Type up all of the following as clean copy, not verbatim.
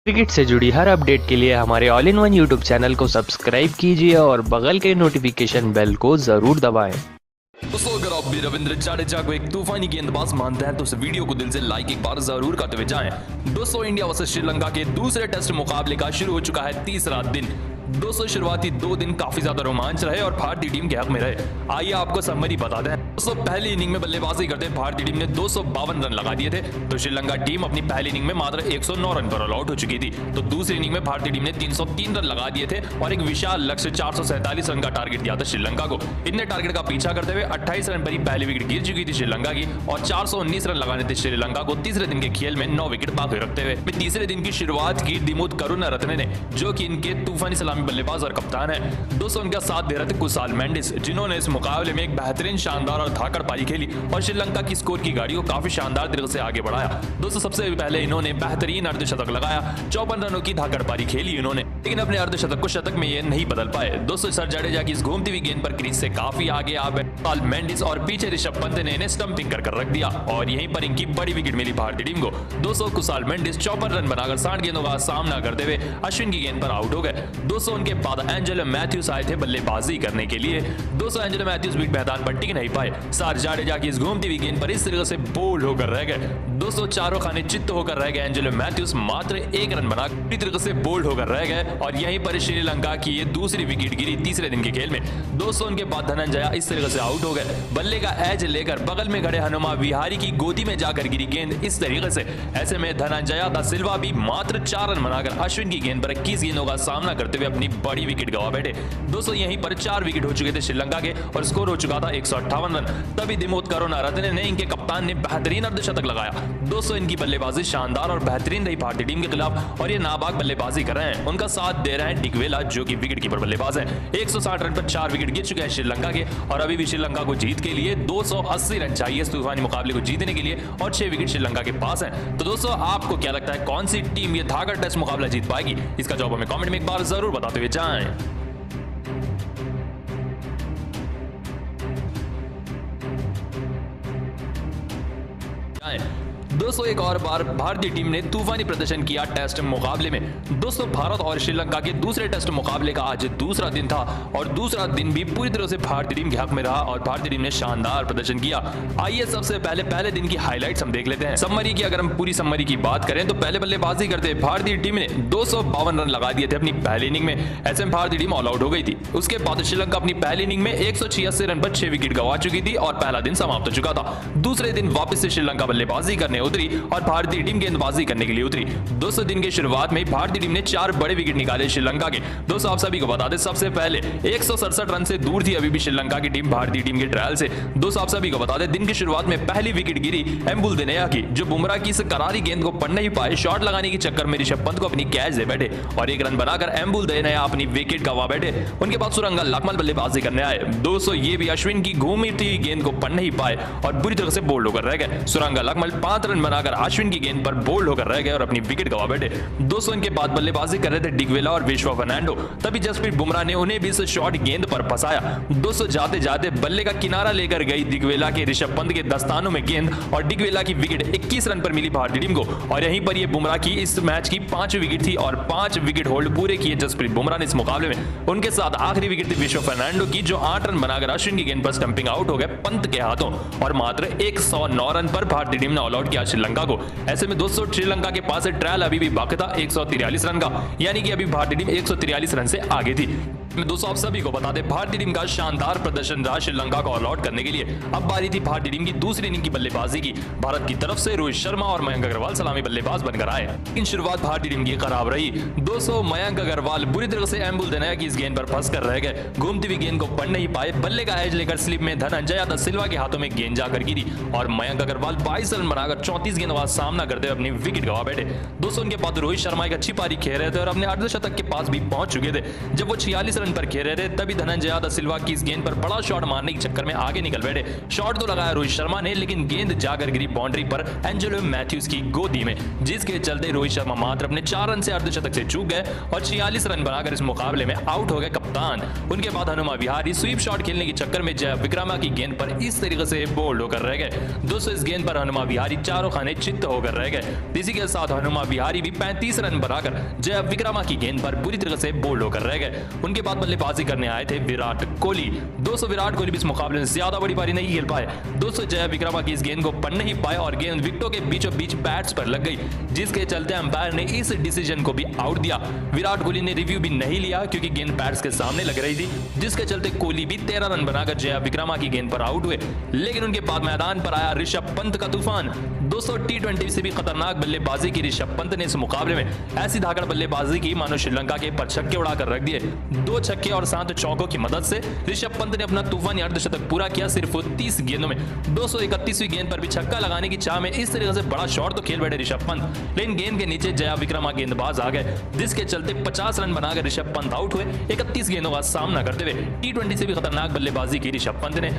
Cricket से जुड़ी हर update के लिए हमारे all in one YouTube channel को सब्सक्राइब कीजिए और बगल के नोटिफिकेशन बेल को जरूर दबाएं। दोस्तों, अगर आप भी रविंद्र जाडेजा को एक तूफानी गेंदबाज मानते हैं तो इस वीडियो को दिल से लाइक एक बार जरूर करते हुए जाएं। दोस्तों, इंडिया वर्सेस श्रीलंका के दूसरे टेस्ट मुकाबले का शुरू हो चुका है तीसरा दिन। दोस्तों, शुरुआती 2 दिन काफी ज्यादा रोमांच रहे और भारतीय टीम के हक में रहे। आइए आपको समरी बता दें। दोस्तों, पहली इनिंग में बल्लेबाजी करते भारतीय टीम ने 252 रन लगा दिए थे, तो श्रीलंका टीम अपनी पहली इनिंग में मात्र 109 रन पर ऑल आउट हो चुकी थी। तो दूसरी इनिंग में भारतीय टीम ने 303 रन लगा दिए थे और एक विशाल लक्ष्य 447 रन का टारगेट दिया था श्रीलंका को। इतने टारगेट का पीछा करते हुए 28 रन पर ही पहली विकेट गिर चुकी थी श्रीलंका की और 419 रन लगाने थे श्रीलंका को तीसरे दिन के खेल में 9 विकेट बाकी रखते हुए। तीसरे दिन की शुरुआत की दिमुथ करुणारत्ने ने, जो कि इनके तूफानी सलामी बल्लेबाज और कप्तान है। दोस्तों, उनका साथ दे रहे थे कुशाल मेंडिस, जिन्होंने इस मुकाबले में एक बेहतरीन शानदार और धाकड़ पारी खेली और श्रीलंका की स्कोर की गाड़ी को काफी शानदार तरीके से आगे बढ़ाया। दोस्तों, सबसे पहले इन्होंने बेहतरीन अर्धशतक लगाया, 54 रनों की धाकड़ पारी खेली इन्होंने, लेकिन अपने अर्धशतक को शतक में ये नहीं बदल पाए। दोस्तों, सर जाडेजा की इस घूमती हुई गेंद पर क्रीज से काफी आगे आ गए कुशाल मेंडिस और पीछे ऋषभ पंत ने इन्हें स्टंपिंग कर रख दिया और यहीं पर इनकी बड़ी विकेट मिली भारतीय टीम को। दोस्तों, कुशाल मेंडिस 54 रन बनाकर 60 गेंदों का सामना करते हुए अश्विन की गेंद पर आउट हो गए। दोस्तों, उनके बाद एंजेलो मैथ्यूज आए थे बल्लेबाजी करने के लिए। दोस्तों, एंजेलो मैथ्यूज बीट मैदान पर टिक नहीं पाए, सर जाडेजा की इस घूमती हुई गेंद पर इस तरीके से बोल्ड होकर रह गए। दोस्तों, चारों खाने चित्त होकर रह गए एंजेलो मैथ्यूज, मात्र 1 रन बना पूरी तरीके से बोल्ड होकर रह गए और यहीं पर श्रीलंका की ये दूसरी विकेट गिरी तीसरे दिन के खेल में। दोस्तों, उनके बाद धनंजया इस तरीके से आउट हो गए, बल्ले का एज लेकर बगल में खड़े हनुमा विहारी की गोदी में जाकर गिरी गेंद इस तरीके से। ऐसे में धनंजया दा सिल्वा भी मात्र 4 रन बनाकर अश्विन की गेंद पर 21 गेंदों का सामना करते हुए अपनी बड़ी विकेट गवा बैठे। दोस्तों, यहीं पर 4 विकेट हो चुके थे श्रीलंका के और स्कोर हो चुका था 158 रन। तभी दिमुथ करुणारत्ने ने, इनके कप्तान ने बेहतरीन अर्धशतक लगाया। दोस्तों, इनकी बल्लेबाजी शानदार और बेहतरीन रही भारतीय टीम के खिलाफ और ये नाबाग बल्लेबाजी कर रहे हैं। उनका साथ दे रहे हैं डिकवेला, जो कि विकेट कीपर बल्लेबाज है। 160 रन पर 4 विकेट गिर चुके हैं श्रीलंका के और अभी भी श्रीलंका को जीत के लिए 280 रन चाहिए इस तूफानी मुकाबले को जीतने के लिए और 6 विकेट श्रीलंका के पास है। तो दोस्तों, आपको क्या लगता है कौन सी टीम ये धाकड़ टेस्ट मुकाबला जीत पाएगी? इसका जवाब हमें कमेंट में एक बार जरूर बताते हुए जाएं। दोस्तों, एक और बार भारतीय टीम ने तूफानी प्रदर्शन किया टेस्ट मुकाबले में। दोस्तों, भारत और श्रीलंका के दूसरे टेस्ट मुकाबले का आज दूसरा दिन था और दूसरा दिन भी पूरी तरह से भारतीय टीम के हक में रहा और भारतीय टीम ने शानदार प्रदर्शन किया। आइए सबसे पहले दिन की हाइलाइट्स हम देख लेते हैं। समरी की अगर हम पूरी समरी की बात करें तो पहले बल्लेबाजी करते भारतीय टीम ने 252 रन लगा दिए थे अपनी पहली इनिंग में। ऐसे में भारतीय टीम ऑल आउट हो गई थी। उसके बाद श्रीलंका अपनी पहली इनिंग में 186 रन पर 6 विकेट गंवा चुकी थी और पहला दिन समाप्त हो चुका था। दूसरे दिन वापस से श्रीलंका बल्लेबाजी करने उतरी और भारतीय टीम गेंदबाजी करने के लिए उतरी। दोस्तों, दिन के शुरुआत में भारतीय टीम ने 4 बड़े विकेट निकाले श्रीलंका के। दोस्तों, आप सभी को बता दें, सबसे पहले 167 रन से दूर थी अभी भी श्रीलंका की टीम भारतीय टीम के ट्रायल से। दोस्तों, आप सभी को बता दें, दिन की शुरुआत में पहली विकेट गिरी एम्बुल दिनेया की, जो बुमराह की इस करारी गेंद को पढ़ नहीं पाए। शॉट लगाने के चक्कर में ऋषभ पंत को अपनी कैच दे बैठे और 1 रन बनाकर एम्बुल दिनेया अपनी विकेट गंवा बैठे। उनके बाद सुरंगा लकमल बल्लेबाजी करने आए। दोस्तों, ये भी अश्विन की घूमी थी गेंद को पढ़ नहीं पाए और बुरी तरह से बोल्ड होकर रह गए। सुरंगा लकमल 5 रन बनाकर अश्विन की गेंद पर बोल्ड होकर रह गए और अपनी विकेट गंवा बैठे। दोस्तों, इनके बाद बल्लेबाजी कर रहे थे डिकवेला और विश्व फर्नांडो। तभी जसप्रीत बुमराह ने उन्हें भी इस शॉट गेंद पर फंसाया। दोस्तों, जाते जाते बल्ले का किनारा लेकर गई डिकवेला के ऋषभ पंत के दस्तानों में गेंद और डिकवेला की विकेट 21 रन पर मिली भारतीय टीम को और यहीं पर ये बुमराह की इस मैच की 5वीं विकेट थी और 5 विकेट होल्ड पूरे किए जसप्रीत बुमराह ने इस मुकाबले में। उनके साथ आखिरी विकेट थी विश्व फर्नांडो की, जो 8 रन बनाकर अश्विन की गेंद पर स्टंपिंग आउट हो गए पंत के हाथों और मात्र 109 रन पर भारतीय टीम ने ऑल आउट किया श्रीलंका को। ऐसे में दोस्तों, श्रीलंका के पास ट्रायल अभी भी बाकी था 143 रन का, यानी कि अभी भारतीय टीम 143 रन से आगे थी। दोस्तों, आप सभी को बता दें, भारतीय टीम का शानदार प्रदर्शन रहा श्रीलंका को ऑल आउट करने के लिए। अब बारी थी भारतीय टीम की दूसरी इनिंग की बल्लेबाजी की। भारत की तरफ से रोहित शर्मा और मयंक अग्रवाल सलामी बल्लेबाज बनकर आए। इन शुरुआत भारतीय टीम की खराब रही। दोस्तों, मयंक अग्रवाल बुरी तरह से एम्बुल दिनेया की इस गेंद पर फंस कर रह गए। घूमती हुई गेंद को पढ़ नहीं पाए। बल्ले का एज लेकर स्लिप में धनंजया दा सिल्वा के हाथों में गेंद जाकर गिरी और मयंक अग्रवाल 22 रन बनाकर 34 गेंदों का सामना करते हुए अपनी विकेट गंवा बैठे। दोस्तों, उनके बाद रोहित शर्मा एक अच्छी पारी खेल रहे थे और अपने अर्धशतक के पास भी पहुंच चुके थे। जब वो 46 रन पर खेल रहे थे तभी धनंजय दा सिल्वा की इस गेंद पर बड़ा शॉट मारने के चक्कर में आगे निकल बैठे। शॉट तो लगाया रोहित शर्मा ने, लेकिन गेंद जाकर गिरी बाउंड्री पर एंजेलो मैथ्यूज की गोदी में, जिसके चलते रोहित शर्मा मात्र अपने 4 रन से अर्धशतक से चूक गए और 46 रन बनाकर इस मुकाबले में आउट हो गए कप्तान। उनके बाद हनुमा विहारी स्वीप शॉट खेलने के चक्कर में जय विक्रमा की गेंद पर इस तरीके से बोल्ड होकर रह गए। दोस्तों इस गेंद पर हनुमा विहारी चारों खाने चित्त होकर रह गए। इसी के साथ हनुमा विहारी भी 35 रन बनाकर जय विक्रमा की गेंद पर बुरी तरह से बोल्ड होकर रह गए। उनके बाद बल्लेबाजी करने आए थे विराट कोहली। दोस्तों विराट कोहली भी इस मुकाबले में ज्यादा बड़ी पारी नहीं खेल पाए। दोस्तों जय विक्रमा की इस गेंद को पढ़ नहीं पाए और गेंद विकेटों के बीचों बीच पैड्स पर लग गई, जिसके चलते अंपायर ने इस डिसीजन को भी आउट दिया। विराट कोहली ने रिव्यू भी नहीं लिया क्योंकि गेंद पैड्स के सामने लग रही थी, जिसके चलते कोहली भी 13 रन बनाकर जय विक्रमा की गेंद पर आउट हुए। लेकिन उनके बाद मैदान पर आया ऋषभ पंत का तूफान। दोस्तों टी20 से भी खतरनाक बल्लेबाजी की ऋषभ पंत ने इस मुकाबले में ऐसी धाकड़ बल्लेबाजी की मानो श्रीलंका के पर छक्के उड़ाकर रख दिए। 2 छक्के और 7 चौकों की मदद से ऋषभ पंत ने अपना तूफानी अर्धशतक पूरा किया सिर्फ 30 गेंदों में। 231वीं गेंद पर भी छक्का लगाने की चाह में इस तरीके से बड़ा शॉट तो खेल बैठे ऋषभ पंत, लेकिन गेंद के नीचे जया विक्रमा गेंदबाज आ गए, जिसके चलते 50 रन बनाकर ऋषभ पंत आउट हुए 31 गेंदों का सामना करते हुए। टी20 से भी खतरनाक बल्लेबाजी की ऋषभ पंत ने।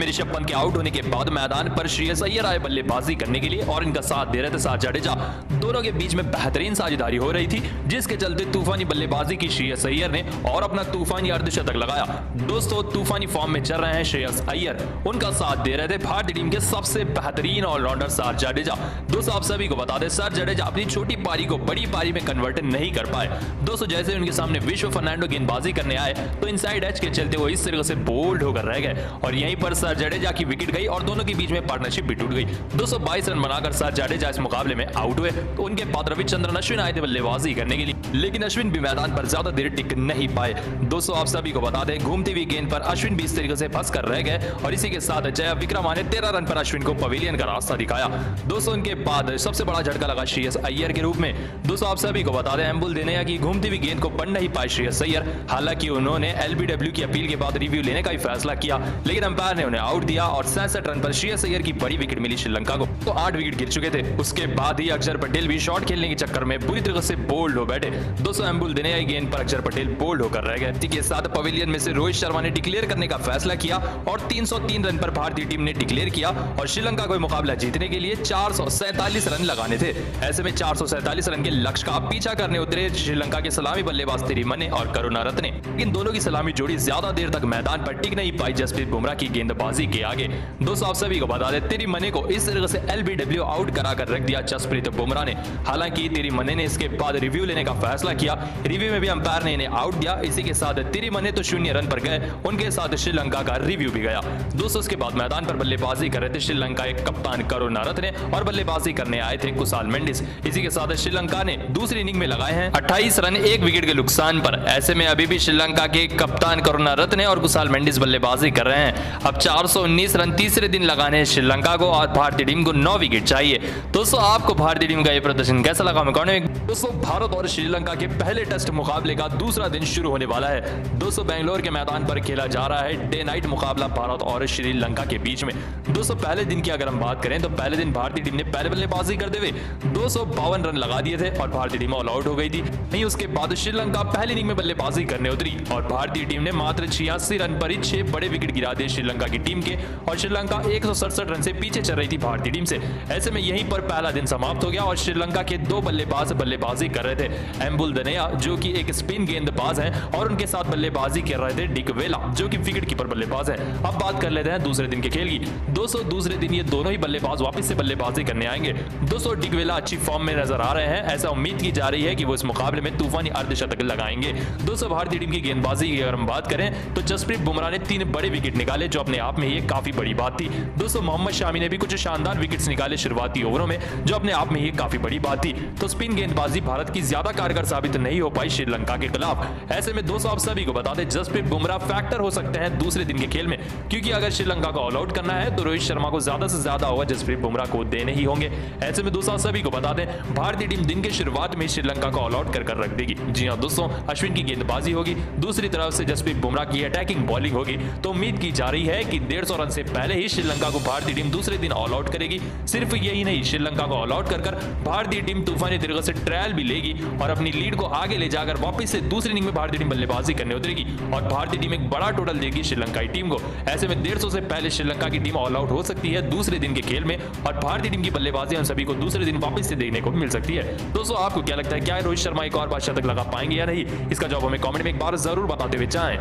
ऋषभ पंत के आउट होने के बाद मैदान पर श्रेयस अय्यर आए बल्लेबाजी करने के लिए और इनका साथ दे रहे थे साथ जडेजा। दोनों के बीच में बेहतरीन साझेदारी हो रही थी, जिसके चलते तूफानी बल्लेबाजी की श्रेयस अय्यर ने और अपना तूफानी अर्धशतक लगाया। दोस्तों तूफानी फॉर्म में चल रहे हैं श्रेयस अय्यर, उनका साथ दे रहे थे भारतीय टीम के सबसे बेहतरीन ऑलराउंडर सर जडेजा। दोस्तों आप सभी को बता दें सर जडेजा अपनी छोटी पारी को बड़ी पारी में कन्वर्ट नहीं कर पाए। दोस्तों जैसे उनके सामने विश्व फर्नांडो गेंदबाजी करने आए तो इनसाइड एज के चलते वो इस तरीके से बोल्ड होकर रह गए और यहीं पर सर जडेजा की विकेट गई और दोनों के बीच में पार्टनरशिप भी टूट गई। 222 रन बनाकर सर जडेजा इस मुकाबले में आउट हुए। तो उनके बाद रविचंद्रन अश्विन आए थे बल्लेबाजी करने के लिए, लेकिन अश्विन भी मैदान पर ज्यादा देर टिक नहीं पाए। दोस्तों आप सभी को बता दें घूमती हुई गेंद पर अश्विन भी इस तरीके से फंस कर रह गए और इसी के साथ जय विक्रमा ने 13 रन पर अश्विन को पवेलियन का रास्ता दिखाया। दोस्तों उनके बाद सबसे बड़ा झटका लगा श्रेयस अय्यर के रूप में। दोस्तों आप सभी को बता दें एम्बुल देनेया की घूमती हुई गेंद को पढ़ नहीं पाए श्रेयस अय्यर। हालांकि उन्होंने एलबीडब्ल्यू की अपील के बाद रिव्यू लेने का भी फैसला किया, लेकिन अंपायर ने उन्हें आउट दिया और 67 रन पर श्रेयस अय्यर की बड़ी विकेट मिली श्रीलंका को। तो 8 विकेट गिर चुके थे। उसके बाद ही अक्षर पटेल भी शॉट खेलने के चक्कर में बुरी तरह से बोल्ड हो बैठे। 200 एम्बुल देनेया की गेंद पर अक्षर पटेल बोल्ड होकर रह गए। इसी के साथ पवेलियन में से रोहित शर्मा ने डिक्लेयर करने का फैसला किया और 303 रन पर भारतीय टीम ने डिक्लेयर किया और श्रीलंका को मुकाबला जीतने के लिए 447 रन लगाने थे। ऐसे में 447 रन के लक्ष्य का पीछा करने उतरे श्रीलंका के सलामी बल्लेबाज तिरिमने और करुणारत्ने। इन दोनों की सलामी जोड़ी ज्यादा देर तक मैदान पर टिक नहीं पाई जसप्रीत बुमराह की गेंदबाजी के आगे। दोस्तों आप सभी को बता दें तिरिमने को इस तरह से एलबीडब्ल्यू आउट कराकर रख दिया जसप्रीत बुमराह ने। हालांकि तिरिमने ने इसके बाद रिव्यू लेने का फैसला किया, रिव्यू में भी अंपायर ने इन्हें आउट दिया। इसी के साथ तिरिमने तो 0 रन पर गए, उनके साथ श्रीलंका का रिव्यू भी गया। दोस्तों इसके बाद मैदान पर बल्लेबाजी कर रहे थे श्रीलंका के कप्तान करुणारत्ने और बल्लेबाजी करने आए थे कुशाल मेंडिस। इसी के साथ श्रीलंका ने दूसरी इनिंग में लगाए हैं 28 रन 1 विकेट के नुकसान पर। ऐसे में अभी भी श्रीलंका के कप्तान करुणारत्ने और कुशाल मेंडिस बल्लेबाजी कर रहे हैं। अब 419 रन तीसरे दिन लगाने हैं श्रीलंका को और भारतीय टीम को 9 विकेट चाहिए। दोस्तों आपको भारतीय टीम का ये प्रदर्शन कैसा लगा कमेंट में। दोस्तों भारत और श्रीलंका के पहले टेस्ट मुकाबले का दूसरा दिन शुरू होने वाला है। दोस्तों बेंगलोर के मैदान पर खेला जा रहा है डे नाइट मुकाबला भारत और श्रीलंका के बीच में। दोस्तों पहले दिन की अगर हम बात करें तो पहले दिन भारतीय टीम ने पहले बल्लेबाजी करते हुए 252 रन लगा दिए थे और भारतीय टीम ऑल आउट हो गई थी। नहीं उसके बाद श्रीलंका पहली इनिंग में बल्लेबाजी करने उतरी और भारतीय टीम ने मात्र 86 रन पर ही 6 बड़े विकेट गिरा दिए श्रीलंका की टीम के और श्रीलंका 167 रन से पीछे चल रही थी भारतीय टीम से। ऐसे में यहीं पर पहला दिन समाप्त हो गया और श्रीलंका के 2 बल्लेबाज बल्लेबाजी कर रहे थे। एम्बुल देनेया जो कि एक स्पिन गेंदबाज हैं और उनके साथ बल्लेबाजी कर रहे थे डिक वेला जो कि विकेट कीपर बल्लेबाज है। अब बात कर लेते हैं दूसरे दिन के खेल की। दोस्तों दूसरे दिन ये दोनों ही बल्लेबाज वापस से बल्लेबाजी करने आएंगे। दोस्तों डिक वेला अच्छी फॉर्म में नजर आ रहे हैं, ऐसा उम्मीद की जा रही है कि वो इस मुकाबले में तूफानी अर्धशतक लगाएंगे। दोस्तों भारतीय टीम की गेंदबाजी की अगर हम बात करें तो जसप्रीत बुमराह ने 3 बड़े विकेट निकाले जो अपने आप में ही काफी बड़ी बात थी। दोस्तों मोहम्मद शामी ने भी कुछ शानदार विकेट्स निकाले शुरुआती ओवरों में जो अपने आप में ही काफी बड़ी बात थी। तो स्पिन गेंदबाजी भारत की ज्यादा कारगर साबित नहीं हो पाई श्रीलंका के खिलाफ। ऐसे में दोस्तों आप सभी को बता दें जसप्रीत बुमराह फैक्टर हो सकते हैं दूसरे दिन के खेल में, क्योंकि अगर श्रीलंका को ऑल आउट करना है तो रोहित शर्मा को ज्यादा से ज्यादा ओवर जसप्रीत बुमराह को देने ही होंगे। ऐसे में दोस्तों सभी को बता दें भारतीय टीम दिन के शुरुआत में श्रीलंका को ऑल आउट कर रख देगी। जी हां दोस्तों अश्विन की गेंदबाजी होगी, दूसरी तरफ से जसप्रीत बुमराह की अटैकिंग बॉलिंग होगी। तो उम्मीद की जा रही है कि 150 रन से पहले ही श्रीलंका को भारतीय टीम दूसरे दिन ऑल आउट करेगी। सिर्फ यही नहीं, श्रीलंका को ऑल आउट कर भारतीय टीम तूफानी तरीके से ट्रायल भी लेगी और अपनी लीड को आगे ले जाकर वापस से दूसरी इनिंग में भारतीय टीम बल्लेबाजी करने उतरेगी और भारतीय टीम एक बड़ा टोटल देगी श्रीलंकाई टीम को। ऐसे में 150 से पहले श्रीलंका की टीम ऑल आउट हो सकती है दूसरे दिन के खेल में और भारतीय टीम की बल्लेबाजी हम सभी को दूसरे दिन वापस से देखने को मिल सकती है। दोस्तों, आपको क्या लगता है, क्या रोहित शर्मा एक और बार शतक लगा पाएंगे या नहीं? इसका जवाब हमें कमेंट में एक बार जरूर बताते हुए जाएं।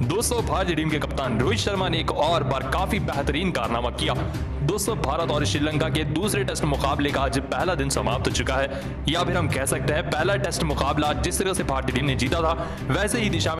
दोस्तों, भारतीय टीम के कप्तान रोहित शर्मा ने एक और बार काफी बेहतरीन कारनामा किया। दोस्तों, भारत और श्रीलंका के दूसरे टेस्ट मुकाबले का आज पहला दिन समाप्त हो चुका है, या फिर हम कह सकते हैं पहला टेस्ट मुकाबला जिस तरह से भारतीय टीम ने जीता था वैसे ही दिशा में